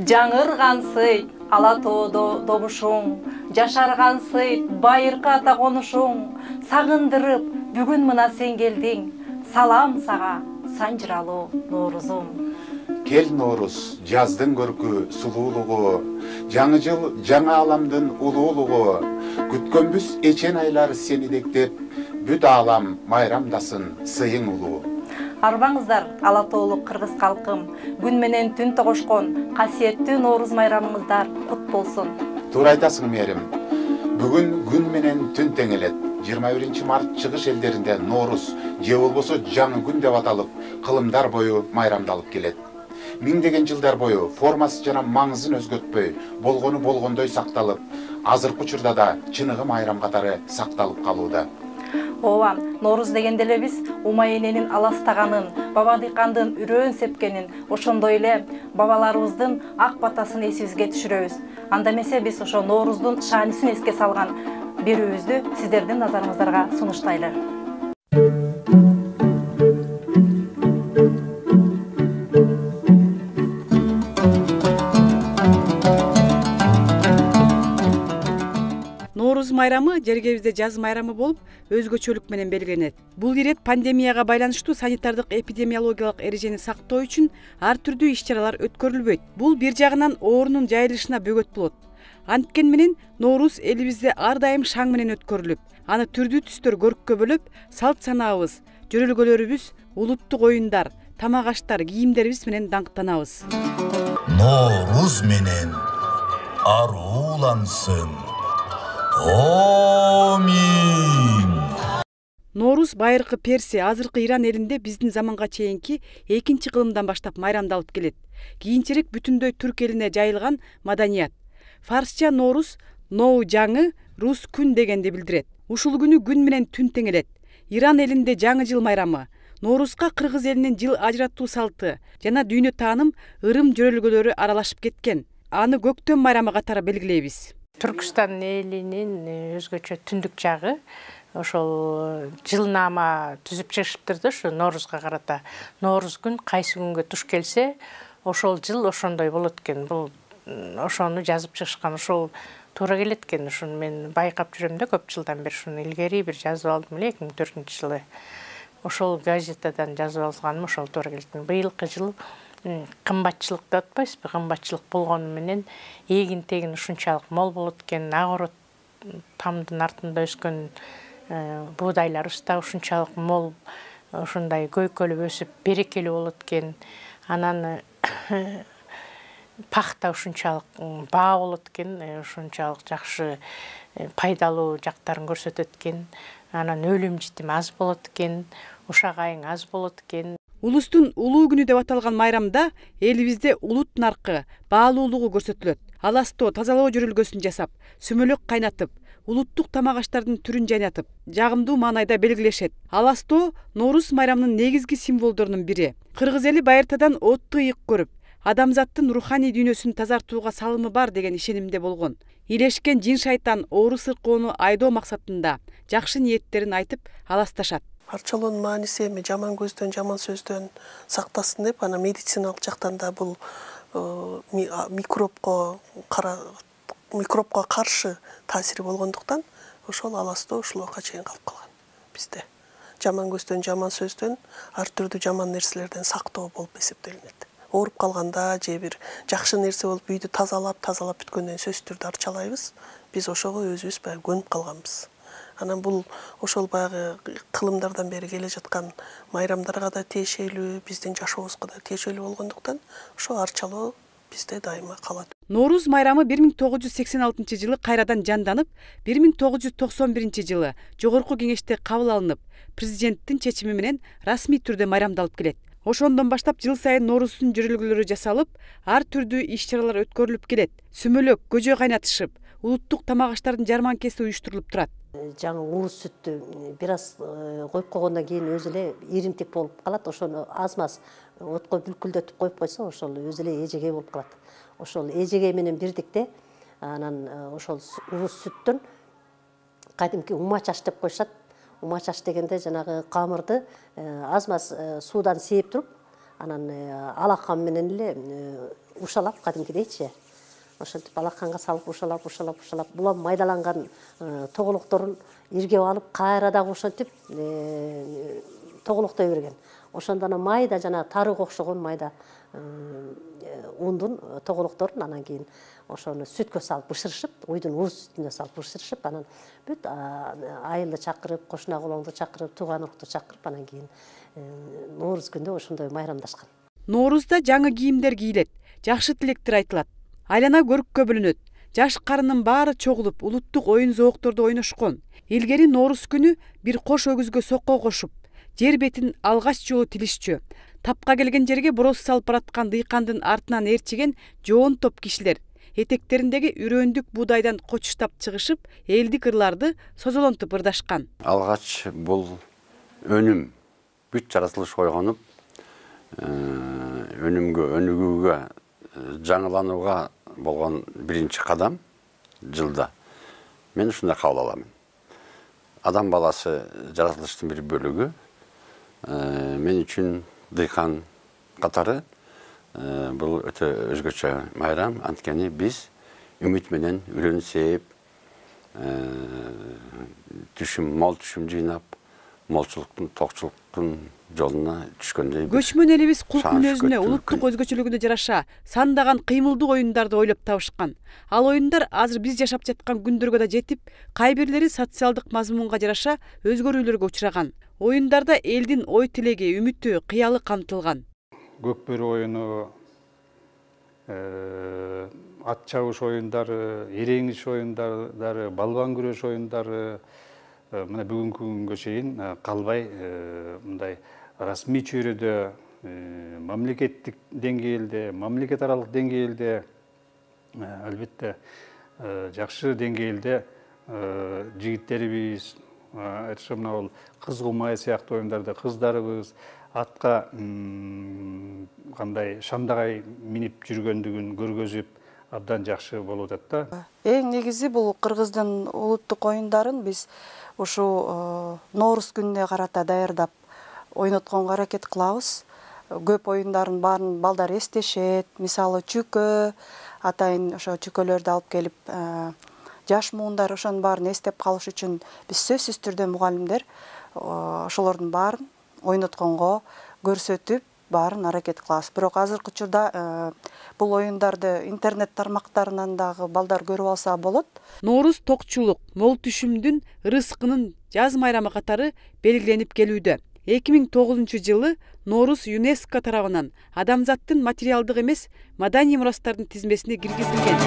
Жаңырғансый ала тоодо добушуң, жашарғансый байыркы ата конушуң, сагындырып бүгүн мына сен келдиң, салам сага санжыралуу Nooruzum. Кел Nooruz, жаздын көркү сулуулугу, жаңы жыл жаңа аламдын улуулугу, күткөнбүз эчен айлар сени дектеп, бүт алам майрамдасын сыйың улуу. Арбаңыздар, ала тоолук кыргыз калкым, күн менен түн тогошкон касиеттүү Nooruz майрамыңыздар кут болсун. Туура айтасың мээрим. Бүгүн күн менен түн тең элет. 21 март чыгыш элдеринде Nooruz же болбосо жаңы күн деп аталып, кылымдар бою майрамдалып келет. Миңдеген жылдар бою формасы жана маңызын өзгөртпөй, болгону болгондой сакталып, азыркы учурда да чыныгы майрам катары сакталып калууда. Ооба, Nooruz дегенде эле биз умай эненин аластаганын, баба дыйкандын үрөөн сепкенин, ошондой эле бабаларыбыздын ак батасын эсибизге түшүрөбүз. Анда эмесе биз ошо Nooruz'дун шаанисин эске салган берүүбүздү сиздердин назарыңыздарга сунуштайлы. Nooruz майрамы жергебизде жаз майрамы болуп, өзгөчөлүк менен белгиленет. Бул ирет пандемияга байланыштуу санитардык эпидемиологиялык эрежени сактоо үчүн ар түрдүү иш-чаралар өткөрүлбөйт. Бул бир жагынан оорунун жайылышына бөгөт болот. Анткени менен Nooruz элибизде ар дайым шаң менен өткөрүлүп, аны түрдүү түстөр көрккө бөлүп, салт санаабыз, жөрөлгөлөрүбүз, улуттук оюндар, тамак аштар, кийимдерибиз менен даңктанабыз. Nooruz менен аруулансын. Амин. Nooruz байыркы Персия, азыркы Иран элинде биздин заманга чейинки 2-чи кылымдан баштап майрамдалып келет. Кийинчерээк бүтүндөй түрк элине жайылган маданият. Фарсча Nooruz ноу жаңы, рус күн дегенди билдирет. Ушул күнү күн менен түн тең элет. Иран элинде жаңы жыл майрамы, Nooruzга кыргыз элинин жыл ажыратуу салты жана дүйнө тааным ырым жөрөлгөлөрү аралашып кеткен. Аны көктөм майрамы катары белгилейбиз. Түркістан элинин өзгөчө түндүк жагы ошол жылнама түзүп чыгышыптыр да, ошо Nooruzга карата. Nooruz күн кайсы күнгө туш келсе, ошол жыл ошондой болот экен. Бул ошону жазып чыгышкан, ошол туура келет экен. Ушуну мен байкап жүрөм да, көп жылдан бери ушуну илгери бир жазып алдым эле 2004-жылы. Ошол газетадан жазып алганым ошол туура келет. Быйылкы жыл кымбатчылык деп атпайсызбы? Кымбатчылык болгону менен эгин тегин ушунчалык мол болот экен. Агорот тамдын артында өскөн буудайларыбыз да ушунчалык мол, ушундай көйкөлүп өсүп берекелүү болот экен. Анан пахта ушунчалык баа болот экен, ушунчалык жакшы пайдалуу жактарын көрсөтөт экен. Анан өлүм житим аз болот экен, ушак айың аз болот экен. Улустун улуу күнү деп аталган майрамда элибизде улут наркы, баалуулугу көрсөтүлөт. Аластоо тазалоо жөрөлгөсүн жасап, сүмөлөк кайнатып, улуттук тамак аштардын түрүн жайнатып, жагымдуу маанайда белгилешет. Аластоо Nooruz майрамынын негизги символдорунун бири. Кыргыз эли байыртадан отту ыйык көрүп, адамзаттын руханий дүйнөсүн тазартууга салымы бар деген ишенимде болгон. Илешкен жин шайтан оору сыркоону айдоо максатында жакшы ниеттерин айтып аласташат. Арчалоонун мааниси эми жаман көздөн, жаман сөздөн сактасын деп, ана медициналык жактан да бул микробко каршы таасири болгондуктан ошол аластоо ушулга чейин калып калган бизде. Жаман көздөн, жаман сөздөн, ар түрдүү жаман нерселерден сактоо болуп эсептелинет. Ооруп калганда же бир жакшы нерсе болуп үйдү тазалап бүткөндөн сөзсүз түрдө арчалайбыз. Биз ошого өзүбүз баягы көнүп калганбыз. Анан бул ошол баягы кылымдардан бери келе жаткан майрамдарга да тиешелүү, биздин жашообузга да тиешелүү болгондуктан ошо арчалоо бизде дайыма калат. Nooruz майрамы 1986-жылы кайрадан жанданып, 1991-жылы Жогорку Кеңеште кабыл алынып, президенттин чечими менен расмий түрдө майрамдалып келет. Ошондон баштап жыл сайын Nooruz'дун жөрөлгөлөрү жасалып, ар түрдүү иш-чаралар өткөрүлүп келет. Сүмөлөк, көжө кайнатышып, улуттук тамак аштардын жарманкеси уюштурулуп турат. Жаңы уруз сүттү бир аз коюп койгондон кийин өзү эле иринтик болуп калат. Ошону аз-маз отко бүлкүлдөтүп коюп койсо, ошол өзү эле эжеге болуп калат. Ошол эжеге менен бирдикте анан ошол уруз сүттөн кадимки умачаш деп коюшат. Умачаш дегенде жанагы камырды аз-маз суудан сээп туруп, анан алакан менен эле ушалап кадимкидейчи ошентип алаканга салып ушалап булам майдаланган тоголокторун иргеп алып кайра дагы ошентип тоголоктой берген. Ошондо анан майда жана тарыга окшогон майда ундун тоголокторун анан кийин ошону сүткө салып бышырышып, уйдун уз сүтүнө салып бышырышып, анан бүт айылды чакырып, кошуна колоңду чакырып, тууган урукту чакырып, анан кийин Нооруз күндө ошондой майрамдашкан. Ноорузда жаңы кийимдер кийилет, жакшы тилектер айтылат. Айлана көрүккө бөлүнөт. Жаш карынын баары чогулуп, улуттук оюн зоокторду ойношкон. Илгери Нооруз күнү бир кош өгүзгө сокко кошуп, жер бетин алгач жолу тилишчү. Тапка келген жерге бороз салып бараткан дыйкандын артынан ээрчиген жоон топ кишилер этектериндеги үрөндүк буудайдан кочуштап чыгышып, элдик ырларды созолонтуп ырдашкан. Алгач бул өнүм бүт жаратылыш ойгонуп, өнүгүүгө, жаңыланууга болгон биринчи кадам жылда. Мен ушундай кабыл алам. Адам баласы жаратылыштын бир бөлүгү. Мен үчүн дыйкан катары бул өтө өзгөчө майрам. Анткени биз үмүт менен үрөн сээп, мол түшүм жыйнап, молчулуктун, токчулуктун жолуна түшкөндөй. Көчмөн элибиз кулк мүнөзүнө, улуттук өзгөчөлүгүнө жараша сандаган кыймылдуу оюндарды ойлоп табышкан. Ал оюндар азыр биз жашап жаткан күндөргө да жетип, кай бирлери социалдык мазмунга жараша өзгөрүүлөргө учураган. Оюндарда элдин ой тилеги, үмүтү, кыялы камтылган. Көкбөрү оюну, ат чабыш оюндары, эреңиш оюндары, балбан күрөш оюндары мына бүгүнкү күнгө чейин калбай мындай расмий чөйрөдө, мамлекеттик деңгээлде, мамлекет аралык деңгээлде, албетте жакшы деңгээлде жигиттерибиз, айрыкча мына бул кыз кумай сыяктуу оюндарды кыздарыбыз атка кандай шандагай минип жүргөндүгүн көргөзүп абдан жакшы болуп атат да. Эң негизи бул кыргыздын улуттук оюндарын биз ушу Нооруз күнүнө карата даярдап ойнотконго аракет кылабыз. Көп оюндардын баарын балдар эстешет. Мисалы чүкө, атайын ошо чүкөлөрдү алып келип, жаш муундар ошонун баарын эстеп калыш үчүн биз сөзсүз түрдө мугалимдер ошолордун баарын ойнотконго көрсөтүп, баарын аракет кылабыз. Бирок азыркы учурда бул оюндарды интернет тармактарынан дагы балдар көрүп алса болот. Нооруз токчулук, мол түшүмдүн, рызкынын жаз майрамы катары белгиленип келүүдө. 2009 жылы Нооруз ЮНЕСКО тарабынан адамзаттын материалдык эмес, маданий мурастардын тизмесине киргизилген.